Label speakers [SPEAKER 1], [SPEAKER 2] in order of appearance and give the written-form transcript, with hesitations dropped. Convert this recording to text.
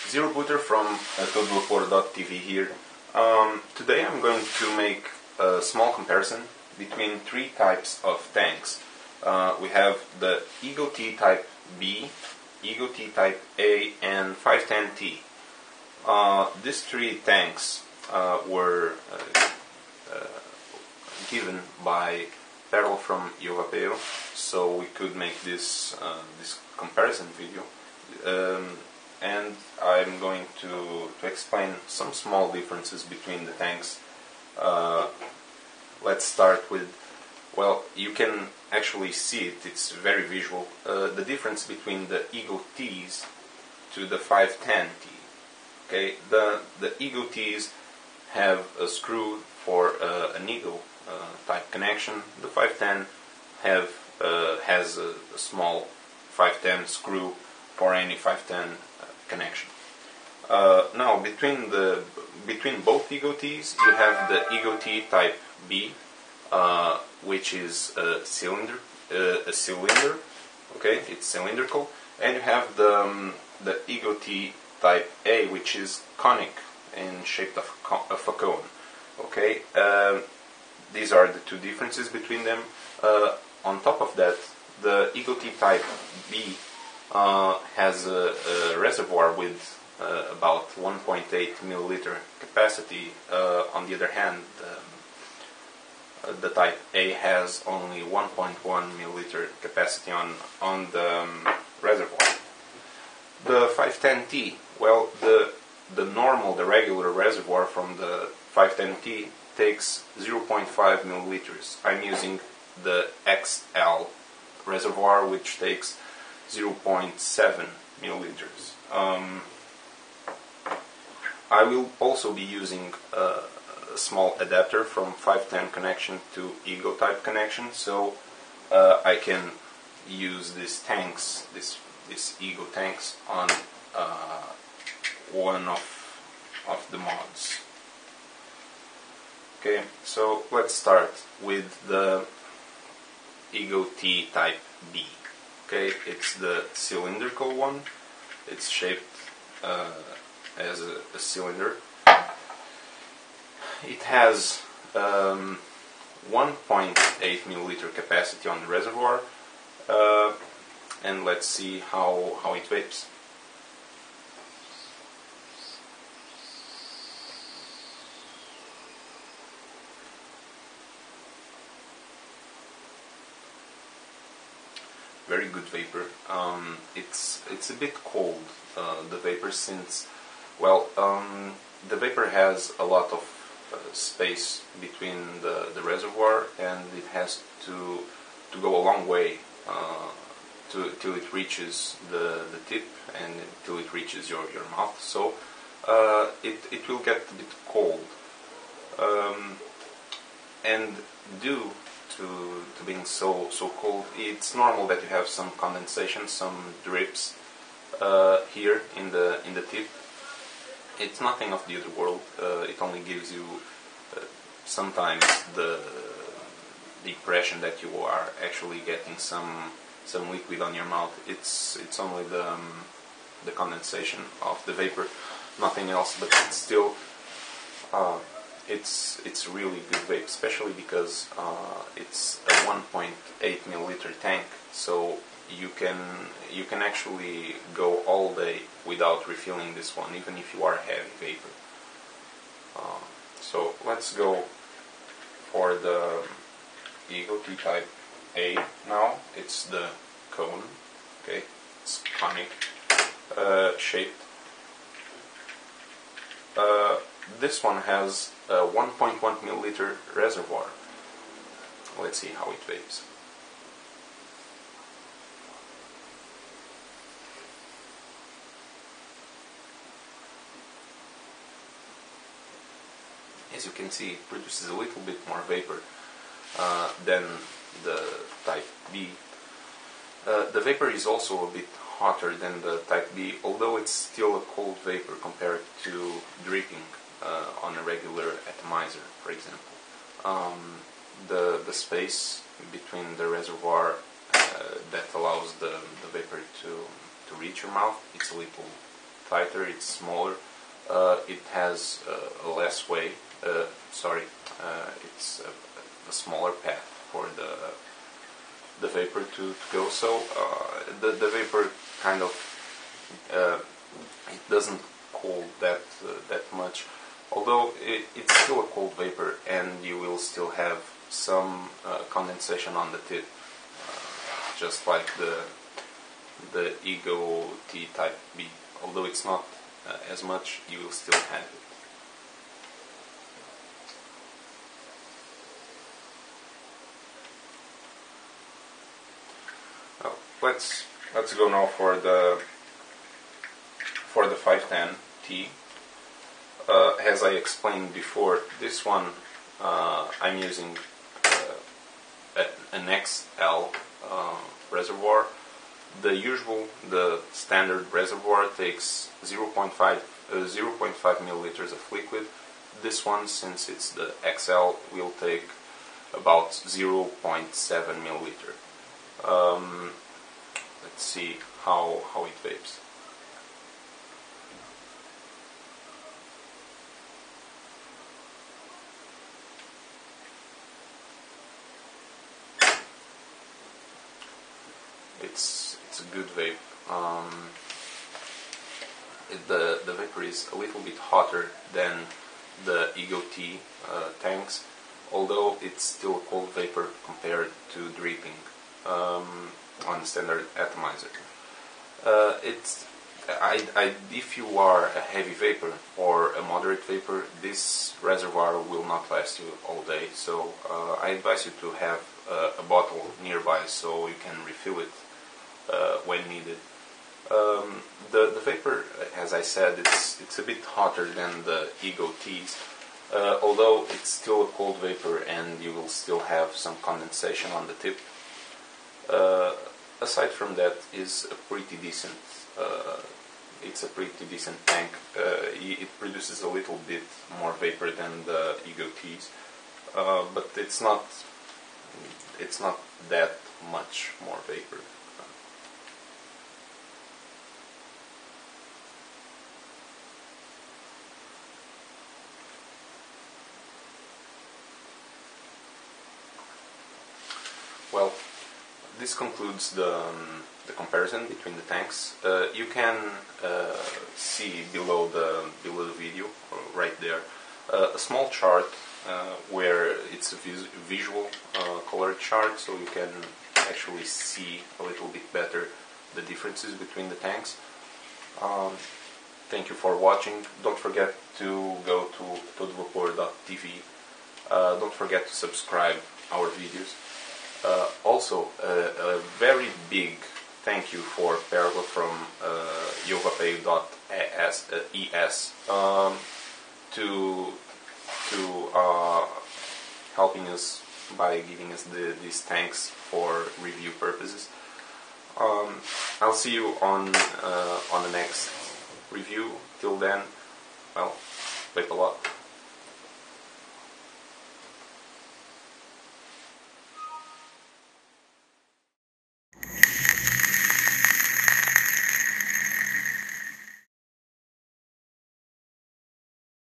[SPEAKER 1] Zero Booter from TodoVapor.tv here. Today I'm going to make a small comparison between three types of tanks. We have the Eagle T Type B, Eagle T Type A, and 510T. These three tanks were given by Perl from Europeo, so we could make this comparison video. And I'm going to explain some small differences between the tanks. Let's start with, well, you can actually see it, it's very visual, the difference between the Eagle T's to the 510T. Okay, the Eagle T's have a screw for an Eagle type connection. The 510 has a small 510 screw for any 510 connection. Now between both Eagle T's you have the Eagle T Type B, which is a cylinder. Okay, it's cylindrical, and you have the Eagle T Type A, which is conic in shape of a cone. Okay, these are the two differences between them. On top of that, the Eagle T Type B has a reservoir with about 1.8 milliliter capacity. On the other hand, the Type A has only 1.1 milliliter capacity on the reservoir. The 510T, well, the regular reservoir from the 510T takes 0.5 milliliters. I'm using the XL reservoir, which takes 0.7 milliliters. I will also be using a small adapter from 510 connection to Eagle type connection, so I can use these tanks, these Eagle tanks, on one of the mods. Okay, so let's start with the Eagle T Type B. Okay, it's the cylindrical one. It's shaped as a cylinder. It has 1.8 milliliter capacity on the reservoir, and let's see how it vapes. Very good vapor. It's a bit cold, the vapor, since, well, the vapor has a lot of space between the reservoir, and it has to go a long way till it reaches the tip and till it reaches your mouth. So it will get a bit cold, and due to being so cold, it's normal that you have some condensation, some drips here in the tip. It's nothing of the other world. It only gives you sometimes the impression that you are actually getting some liquid on your mouth. It's only the condensation of the vapor, nothing else. But still, it's really good vape, especially because it's a 1.8 milliliter tank, so you can actually go all day without refilling this one, even if you are heavy vapor. So let's go for the Eagle T Type A now. It's the cone. Okay, it's conic shaped. This one has a 1.1 milliliter reservoir. Let's see how it vapes. As you can see, it produces a little bit more vapor than the Type B. The vapor is also a bit hotter than the Type B, although it's still a cold vapor compared to dripping on a regular atomizer, for example. The space between the reservoir that allows the vapor to reach your mouth, it's a little
[SPEAKER 2] tighter, it's smaller, it has a less way, it's a smaller path for the vapor to go. So the vapor kind of it doesn't cool that much, although it's still a cold vapor, and you will still have some condensation on the tip, just like the Ego T Type B. Although it's not as much, you will still have it. Well, let's go now for the 510T. As I explained before, this one I'm using an XL reservoir. The standard reservoir takes 0.5 milliliters of liquid. This one, since it's the XL, will take about 0.7 milliliter. Let's see how it vapes. It's a good vape. The vapor is a little bit hotter than the Ego T tanks, although it's still a cold vapor compared to dripping on standard atomizer. If you are a heavy vapor or a moderate vapor, this reservoir will not last you all day. So I advise you to have a bottle nearby so you can refill it when needed. The vapor, as I said, it's a bit hotter than the Ego T's, although it's still a cold vapor and you will still have some condensation on the tip. Aside from that, is a pretty decent. It's a pretty decent tank. It produces a little bit more vapor than the Ego T's, but it's not that much more vapor. Well, this concludes the comparison between the tanks. You can see below the video, right there, a small chart where it's a visual color chart, so you can actually see a little bit better the differences between the tanks. Thank you for watching. Don't forget to go to todovapor.tv. Don't forget to subscribe our videos. Also, a very big thank you for Perla from yovapay.es to helping us by giving us these tanks for review purposes. I'll see you on the next review. Till then, well, vape a lot.